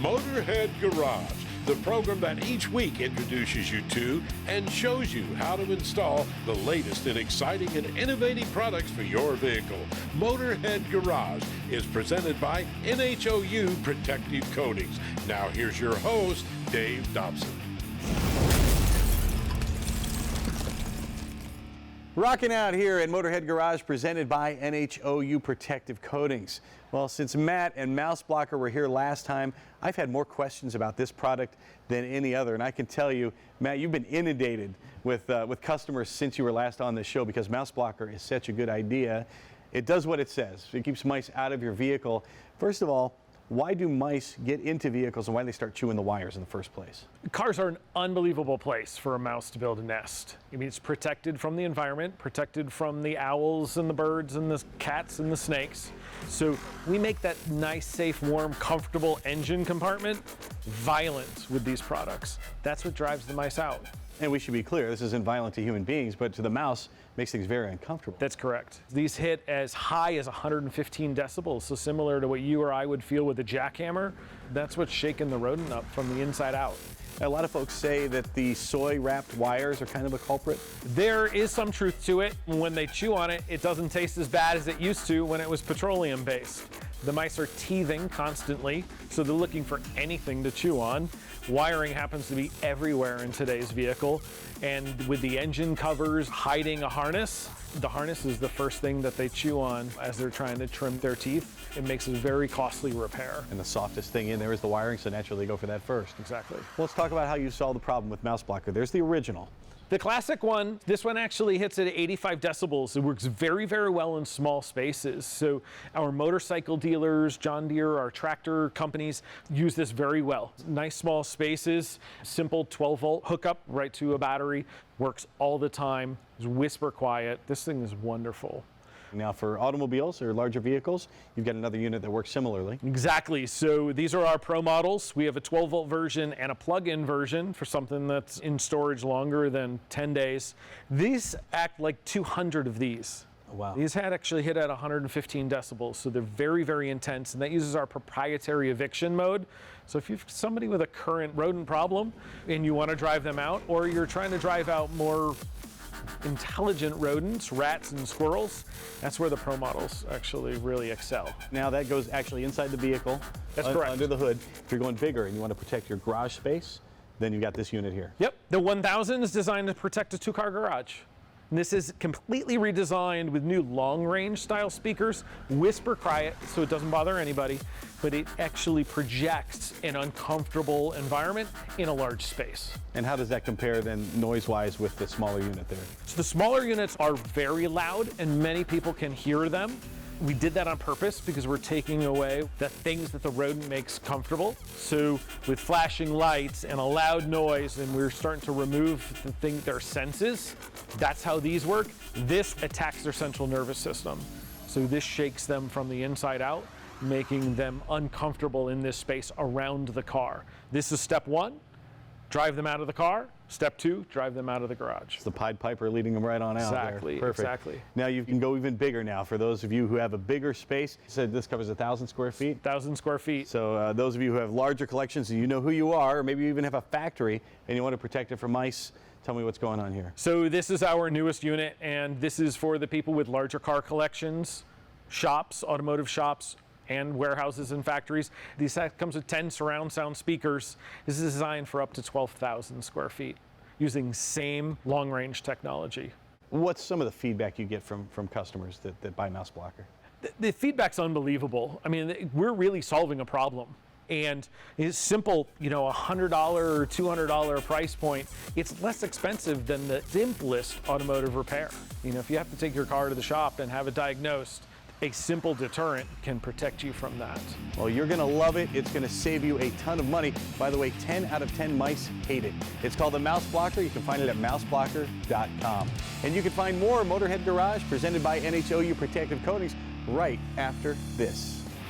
Motorhead Garage, the program that each week introduces you to and shows you how to install the latest in exciting and innovative products for your vehicle. Motorhead Garage is presented by NHOU Protective Coatings. Now here's your host, Dave Dobson. Rocking out here at Motorhead Garage, presented by NHOU Protective Coatings. Well, since Matt and Mouseblocker were here last time, I've had more questions about this product than any other. And I can tell you, Matt, you've been inundated with customers since you were last on this show because Mouseblocker is such a good idea. It does what it says. It keeps mice out of your vehicle. First of all, why do mice get into vehicles and why do they start chewing the wires in the first place? Cars are an unbelievable place for a mouse to build a nest. I mean, it's protected from the environment, protected from the owls and the birds and the cats and the snakes. So we make that nice, safe, warm, comfortable engine compartment violent with these products. That's what drives the mice out. And we should be clear, this isn't violent to human beings, but to the mouse, makes things very uncomfortable. That's correct. These hit as high as 115 decibels, so similar to what you or I would feel with a jackhammer. That's what's shaking the rodent up from the inside out. A lot of folks say that the soy-wrapped wires are kind of a culprit. There is some truth to it. When they chew on it, it doesn't taste as bad as it used to when it was petroleum-based. The mice are teething constantly, so they're looking for anything to chew on. Wiring happens to be everywhere in today's vehicle, and with the engine covers hiding a harness, the harness is the first thing that they chew on as they're trying to trim their teeth. It makes a very costly repair. And the softest thing in there is the wiring, so naturally they go for that first. Exactly. Well, let's talk about how you solve the problem with Mouseblocker. There's the original. The classic one, this one actually hits at 85 decibels. It works very, very well in small spaces. So our motorcycle dealers, John Deere, our tractor companies use this very well. Nice small spaces, simple 12-volt hookup right to a battery, works all the time, it's whisper quiet. This thing is wonderful. Now for automobiles or larger vehicles, you've got another unit that works similarly. Exactly. So these are our Pro models. We have a 12-volt version and a plug-in version for something that's in storage longer than 10 days. These act like 200 of these. Wow. These had actually hit at 115 decibels, so they're very, very intense, and that uses our proprietary eviction mode. So if you've somebody with a current rodent problem and you want to drive them out, or you're trying to drive out more intelligent rodents, rats and squirrels, that's where the Pro models actually really excel. Now that goes actually inside the vehicle. That's correct. Under the hood. If you're going bigger and you want to protect your garage space, then you've got this unit here. Yep, the 1000 is designed to protect a two-car garage. And this is completely redesigned with new long-range style speakers, whisper quiet so it doesn't bother anybody, but it actually projects an uncomfortable environment in a large space. And how does that compare then noise-wise with the smaller unit there? So the smaller units are very loud and many people can hear them. We did that on purpose because we're taking away the things that the rodent makes comfortable. So with flashing lights and a loud noise, and we're starting to remove their senses. That's how these work. This attacks their central nervous system. So this shakes them from the inside out, making them uncomfortable in this space around the car. This is step one, drive them out of the car. Step two, drive them out of the garage. It's the Pied Piper leading them right on out Exactly, there. Perfect. exactly. Now you can go even bigger now for those of you who have a bigger space. You said this covers 1,000 square feet? 1,000 square feet. So those of you who have larger collections and you know who you are, or maybe you even have a factory and you want to protect it from mice, tell me what's going on here. So this is our newest unit, and this is for the people with larger car collections, shops, automotive shops, and warehouses and factories. These comes with 10 surround sound speakers. This is designed for up to 12,000 square feet using same long-range technology. What's some of the feedback you get from customers that buy Mouseblocker? The feedback's unbelievable. I mean, we're really solving a problem. And it's simple, you know, $100 or $200 price point. It's less expensive than the simplest automotive repair. You know, if you have to take your car to the shop and have it diagnosed, a simple deterrent can protect you from that. Well, you're going to love it. It's going to save you a ton of money. By the way, 10 out of 10 mice hate it. It's called the Mouseblocker. You can find it at mouseblocker.com. And you can find more Motorhead Garage presented by NHOU Protective Coatings right after this.